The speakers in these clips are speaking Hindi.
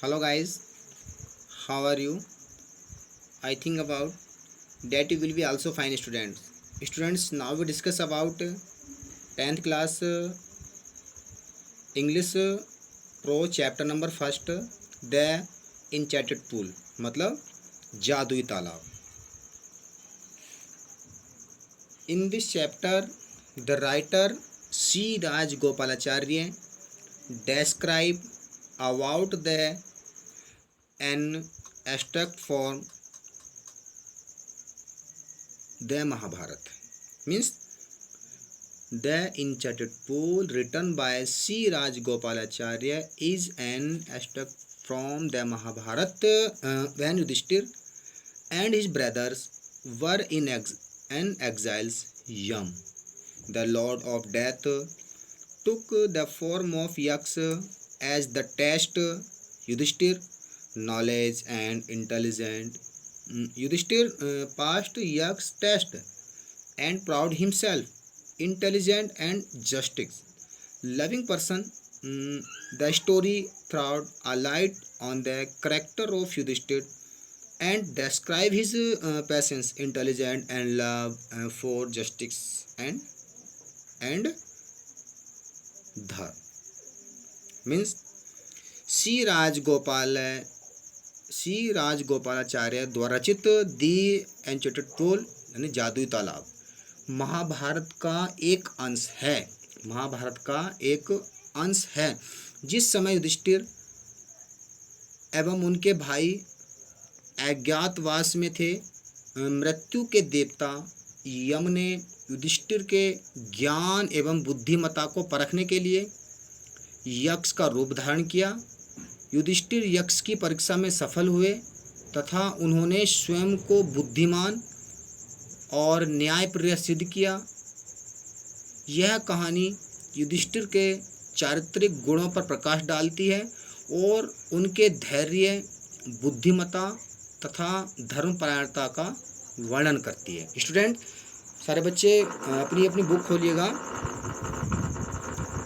Hello guys, how are you? I think about that you will be also fine students. Students, now we discuss about 10th class English Pro chapter number first, the enchanted pool, मतलब जादुई तालाब. In this chapter, the writer C. Raj Gopalacharya describe about the an abstract form the Mahabharata. Means the enchanted pool written by C. Raj Gopalacharya is an extract from the Mahabharata when Yudhishthir and his brothers were in exiles. Yam, the lord of death, took the form of Yaks as the test. Yudhishthir, knowledge and intelligent. Yudhishthir passed Yaks test and proud himself, intelligent and justice loving person. The story throws a light on the character of Yudhishthir and describe his patience, intelligence and love for justice and dharma. Means सी राज गोपालाचार्य द्वारा रचित दी एंचेंटेड पोल यानी जादुई तालाब महाभारत का एक अंश है. महाभारत का एक अंश है. जिस समय युधिष्ठिर एवं उनके भाई अज्ञातवास में थे, मृत्यु के देवता यम ने युधिष्ठिर के ज्ञान एवं बुद्धिमत्ता को परखने के लिए यक्ष का रूप धारण किया. युधिष्ठिर यक्ष की परीक्षा में सफल हुए तथा उन्होंने स्वयं को बुद्धिमान और न्यायप्रिय सिद्ध किया. यह कहानी युधिष्ठिर के चारित्रिक गुणों पर प्रकाश डालती है और उनके धैर्य, बुद्धिमत्ता तथा धर्मपरायणता का वर्णन करती है. स्टूडेंट, सारे बच्चे अपनी अपनी बुक खोलिएगा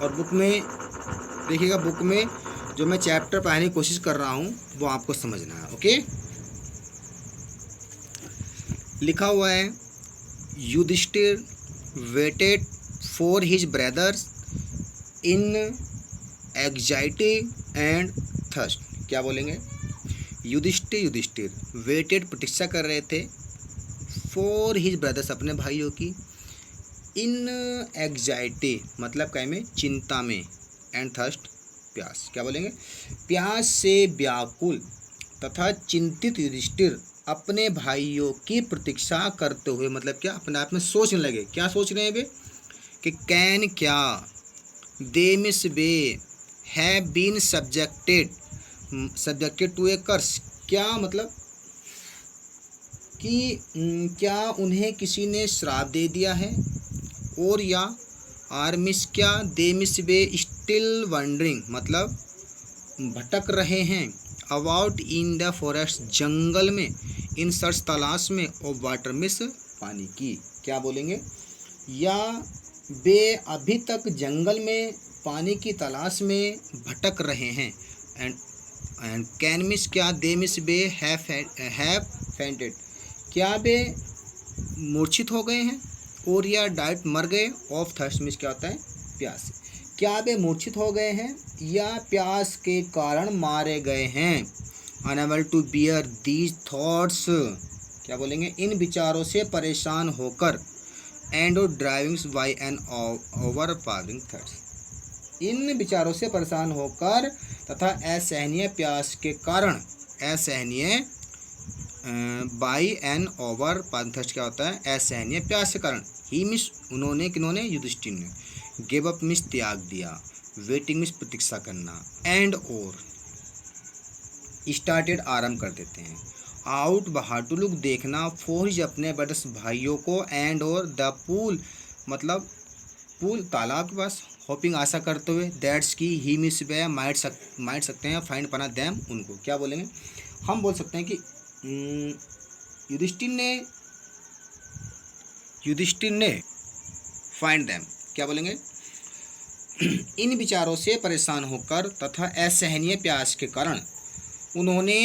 और बुक में देखिएगा. बुक में जो मैं चैप्टर पढ़ाने की कोशिश कर रहा हूँ वो आपको समझना है. ओके, लिखा हुआ है Yudhishthir waited for his brothers in anxiety and thirst. क्या बोलेंगे? युधिष्ठिर वेटेड प्रतीक्षा कर रहे थे फॉर हिज ब्रदर्स अपने भाइयों की, इन एंग्जाइटी मतलब क्या में चिंता में, एंड थर्स्ट प्यास. क्या बोलेंगे? प्यास से व्याकुल तथा चिंतित युधिष्ठिर अपने भाइयों की प्रतीक्षा करते हुए मतलब क्या अपने आप में सोचने लगे. क्या सोच रहे हैं वे? कि कैन क्या they miss bay have been subjected to a curse. क्या मतलब कि क्या उन्हें किसी ने श्राप दे दिया है, और या आर मिस क्या they miss be still wandering मतलब भटक रहे हैं अबाउट इन द फॉरेस्ट जंगल में, इन सर्च तलाश में, और वाटर मिस पानी की. क्या बोलेंगे? या वे अभी तक जंगल में पानी की तलाश में भटक रहे हैं. एंड कैन मिस क्या they miss bay have fainted क्या वे मूर्छित हो गए हैं, और या डाइट मर गए. ऑफ थर्स्ट मिस क्या होता है? प्यास. क्या वे मूर्छित हो गए हैं या प्यास के कारण मारे गए हैं. Unable to bear these thoughts. क्या बोलेंगे? इन विचारों से परेशान होकर, and driving by an overpowering thirst. इन विचारों से परेशान होकर तथा असहनीय प्यास के कारण, असहनीय by an overpowering thirst क्या होता है? असहनीय प्यास के कारण. ही मिस उन्होंने, किन्होंने? युधिष्ठिर ने. गिव अप मिस त्याग दिया. वेटिंग मिस प्रतीक्षा करना. एंड और स्टार्टेड आरंभ कर देते हैं. आउट बाहर, टू लुक देखना, फॉर अपने ब्रदर्स भाइयों को, एंड और द पूल मतलब पूल तालाब के पास, होपिंग आशा करते हुए, दैट्स की ही मिस वे माइट सकते हैं, फाइंड पना दैम उनको. क्या बोलेंगे? हम बोल सकते हैं कि युधिष्ठिर ने फाइंड दैम. क्या बोलेंगे? इन विचारों से परेशान होकर तथा असहनीय प्यास के कारण उन्होंने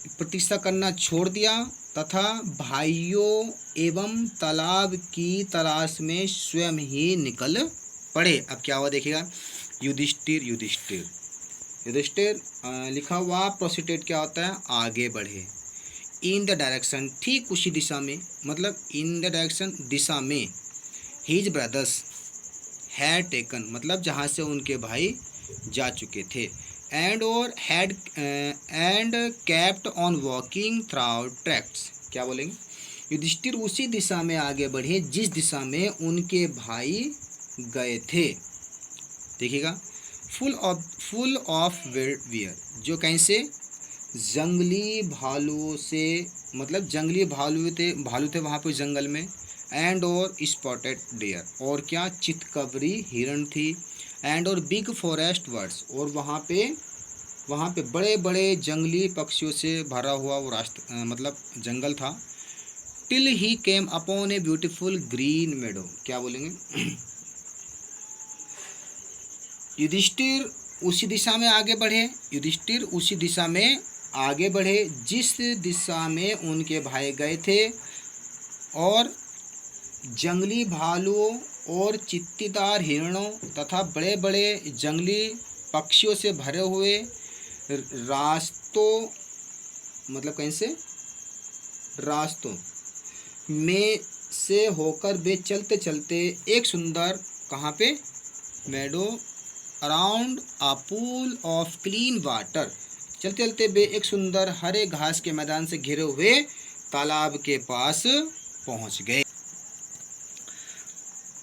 प्रतीक्षा करना छोड़ दिया तथा भाइयों एवं तालाब की तलाश में स्वयं ही निकल पड़े। अब क्या हुआ देखिएगा, युधिष्ठिर युधिष्ठिर युधिष्ठिर लिखा हुआ प्रोसीडेड क्या होता है, आगे बढ़े। इन द डायरेक्शन, ठीक उसी दिशा में, मतलब इन द डायरेक्शन दिशा में, हिज ब्रदर्स हैड टेकन, मतलब जहाँ से उनके भाई जा चुके थे, एंड और had and kept on walking through tracts. क्या बोलेंगे, युधिष्ठिर उसी दिशा में आगे बढ़े जिस दिशा में उनके भाई गए थे। देखिएगा, फुल ऑफ वियर, जो कैसे जंगली भालुओं से, मतलब जंगली भालू थे वहाँ पे जंगल में, एंड और स्पॉटेड डियर, और क्या, चितकबरी हिरण थी, एंड और बिग फॉरेस्ट बर्ड्स, और वहाँ पे बड़े बड़े जंगली पक्षियों से भरा हुआ वो रास्ता, मतलब जंगल था। Till he came upon a beautiful green meadow. क्या बोलेंगे, युधिष्ठिर उसी दिशा में आगे बढ़े, युधिष्ठिर उसी दिशा में आगे बढ़े जिस दिशा में उनके भाई गए थे, और जंगली भालुओं और चित्तीदार हिरणों तथा बड़े बड़े जंगली पक्षियों से भरे हुए रास्तों, मतलब कैसे, रास्तों में से होकर वे चलते चलते एक सुंदर, कहाँ पे, meadow around a pool of clean water, चलते चलते वे एक सुंदर हरे घास के मैदान से घिरे हुए तालाब के पास पहुंच गए।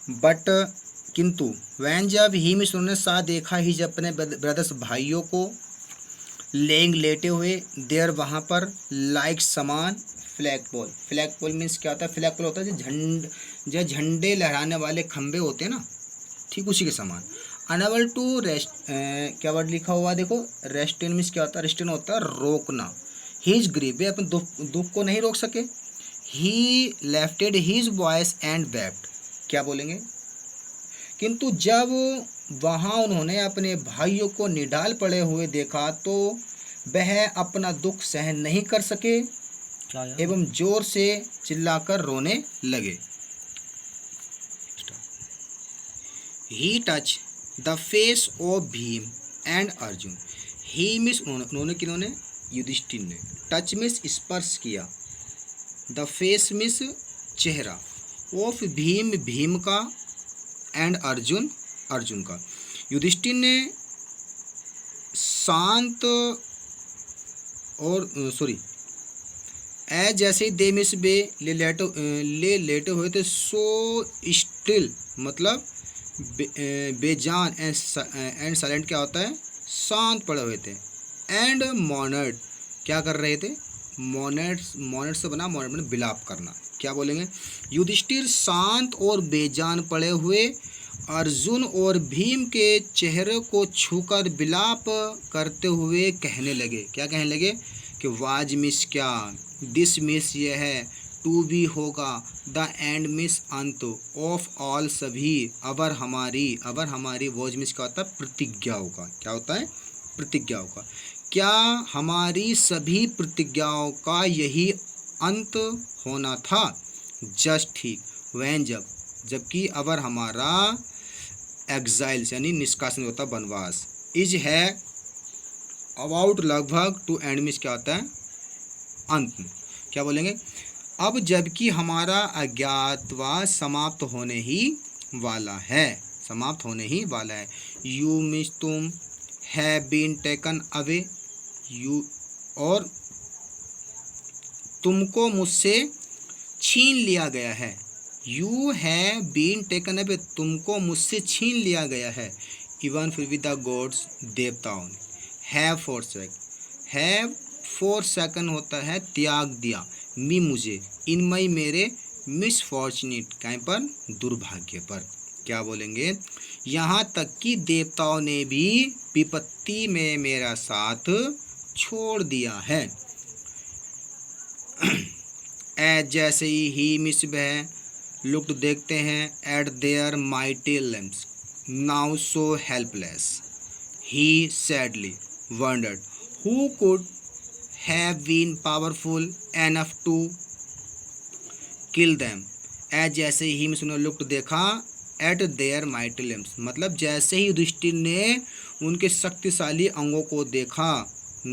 बट किंतु वैन, जब ही में उन्होंने सा देखा ही, जब अपने ब्रदर्स भाइयों को लेंग लेटे हुए, देर वहाँ पर, लाइक समान फ्लैग पोल। फ्लैग पोल मीन्स क्या होता है, फ्लैग पोल होता है जो झंडे लहराने वाले खंबे होते हैं ना, ठीक उसी के समान। अनएबल टू रेस्ट, क्या वर्ड लिखा हुआ देखो, रेस्टेन मीन्स क्या होता है, रेस्टेन होता है रोकना। हीज ग्रीव, वे अपने दुख को नहीं रोक सके। ही लेफ्टेड हीज वॉइस एंड वेप्ट। क्या बोलेंगे, किंतु जब वहाँ उन्होंने अपने भाइयों को निडाल पड़े हुए देखा तो वह अपना दुख सहन नहीं कर सके एवं जोर से चिल्लाकर रोने लगे। He touch the face of Bhima and Arjuna. He means, उन्होंने किन्होंने, युधिष्ठिर ने, टच मिस स्पर्श किया, द फेस मिस चेहरा, ऑफ भीम भीम का, एंड अर्जुन अर्जुन का। युधिष्ठिर ने शांत और जैसे ही दे मिस बे ले लेटे हुए थे, सो स्टिल, मतलब बेजान, एंड साइलेंट क्या होता है, शांत पड़े हुए थे, एंड मॉनर्ड, क्या कर रहे थे, मॉनर्ड से बना, मॉनर्ड विलाप करना। क्या बोलेंगे, युधिष्ठिर शांत और बेजान पड़े हुए अर्जुन और भीम के चेहरे को छूकर विलाप करते हुए कहने लगे। क्या कहने लगे, कि वाज मिस, क्या, दिस मिस, यह है, टू भी होगा, द एंड मिस, अंत, ऑफ ऑल, सभी, अबर हमारी वॉज मिस क्या होता है, प्रतिज्ञाओं का। क्या होता है, प्रतिज्ञाओं का। क्या हमारी सभी प्रतिज्ञाओं का यही अंत होना था। जस्ट ठीक, वैन, जबकि अबर हमारा एग्जाइल्स यानी निष्कासन होता है, वनवास, इज है अबाउट, लगभग, टू एंड मिस क्या होता है, अंत। क्या बोलेंगे, अब जबकि हमारा अज्ञातवास समाप्त होने ही वाला है, यू मिस, तुम, have been taken away, you, और तुमको मुझसे छीन लिया गया है, you have been taken away, तुमको मुझसे छीन लिया गया है, इवन फिर भी द गॉड्स, देवताओं ने, हैव फॉरसेकन होता है त्याग दिया, मी, मुझे, इन मई, मेरे, मिसफॉर्चुनेट, कहीं पर, दुर्भाग्य पर। क्या बोलेंगे, यहाँ तक कि देवताओं ने भी विपत्ति में मेरा साथ छोड़ दिया है। जैसे ही मिस वह लुक्ड, देखते हैं, eight there mighty limbs, now so helpless, he sadly wandered who could have been powerful enough to kill them as जैसे ही उसने looked देखा at their mighty limbs, मतलब जैसे ही युधिष्ठिर ने उनके शक्तिशाली अंगों को देखा,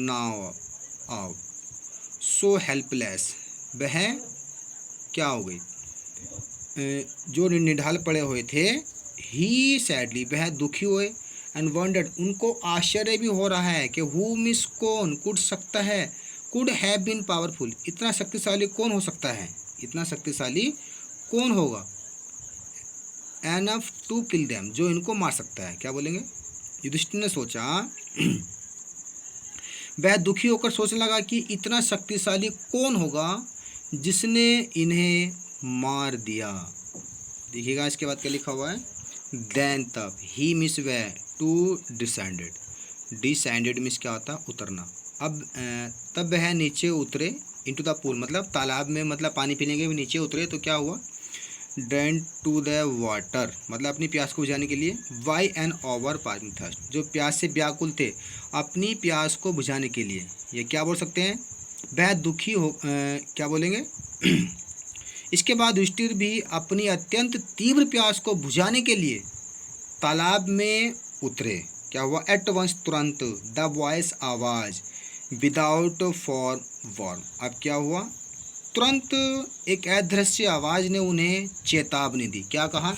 now out so helpless, वह क्या हो गई, जो निढाल पड़े हुए थे, ही सैडली, वह दुखी हुए, एंड वंडर्ड, उनको आश्चर्य भी हो रहा है कि हु मिस कौन कुड सकता है, कुड हैव बीन पावरफुल, इतना शक्तिशाली कौन हो सकता है, इतना शक्तिशाली कौन होगा, एनफ टू किल देम, जो इनको मार सकता है, क्या बोलेंगे। युधिष्ठिर ने सोचा, वह दुखी होकर सोचने लगा कि इतना शक्तिशाली कौन होगा जिसने इन्हें मार दिया। देखिएगा इसके बाद क्या लिखा हुआ है, देन तब, ही मिस वह, टू डिसेंडेड, डिसेंडेड मिस क्या होता, उतरना, अब तब वह नीचे उतरे, इनटू द पूल, मतलब तालाब में, मतलब पानी पीने के भी नीचे उतरे, तो क्या हुआ, ड्रेन टू द वाटर, मतलब अपनी प्यास को बुझाने के लिए, by an over passing thirst, जो प्यास से व्याकुल थे, अपनी प्यास को बुझाने के लिए, ये क्या बोल सकते हैं, वह दुखी हो, क्या बोलेंगे। इसके बाद युधिष्ठिर भी अपनी अत्यंत तीव्र प्यास को बुझाने के लिए तालाब में उतरे, क्या हुआ, एट वंस, तुरंत, द वॉइस, आवाज़, विदाउट फॉर वार्म, अब क्या हुआ, तुरंत एक अदृश्य आवाज़ ने उन्हें चेतावनी दी, क्या कहा,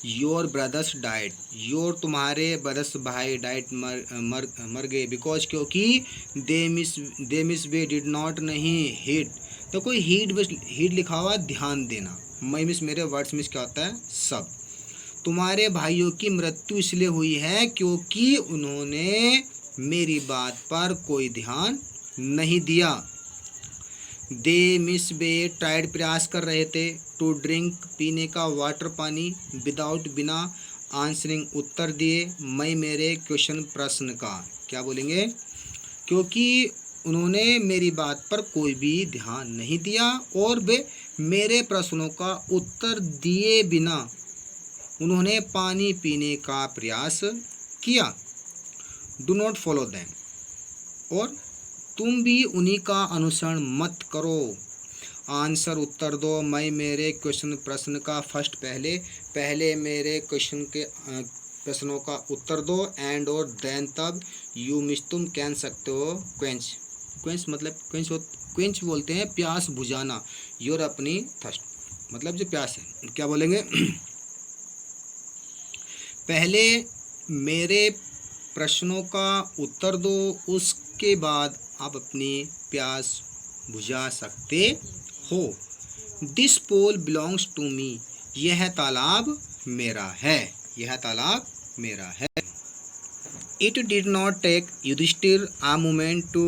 योर ब्रदर्स डाइड, योर, तुम्हारे ब्रदर्स भाई, डाइड, मर गए, बिकॉज, क्योंकि, they miss way did not, नहीं हीड, तो कोई हीड लिखा हुआ, ध्यान देना, मैं मिस, मेरे वर्ड्स मिस क्या होता है, सब, तुम्हारे भाइयों की मृत्यु इसलिए हुई है क्योंकि उन्होंने मेरी बात पर कोई ध्यान नहीं दिया। दे मिस वे ट्राइड, प्रयास कर रहे थे, टू ड्रिंक, पीने का, वाटर, पानी, विदाउट, बिना, आंसरिंग, उत्तर दिए, मैं, मेरे, क्वेश्चन, प्रश्न का, क्या बोलेंगे, क्योंकि उन्होंने मेरी बात पर कोई भी ध्यान नहीं दिया और वे मेरे प्रश्नों का उत्तर दिए बिना उन्होंने पानी पीने का प्रयास किया। डू नॉट फॉलो देम, और तुम भी उन्हीं का अनुसरण मत करो। आंसर, उत्तर दो, मैं, मेरे, क्वेश्चन, प्रश्न का, फर्स्ट, पहले मेरे क्वेश्चन के प्रश्नों का उत्तर दो, एंड और देन तब, यू मिस, तुम कह सकते हो, क्वेंच, क्वेंच मतलब क्वेंच बोलते हैं प्यास बुझाना, योर, अपनी, थर्स्ट, मतलब जो प्यास है, क्या बोलेंगे। पहले मेरे प्रश्नों का उत्तर दो, उसके बाद आप अपनी प्यास बुझा सकते हो। This pool belongs to me, यह तालाब मेरा है, यह तालाब मेरा है। It did not take Yudhishthir a moment to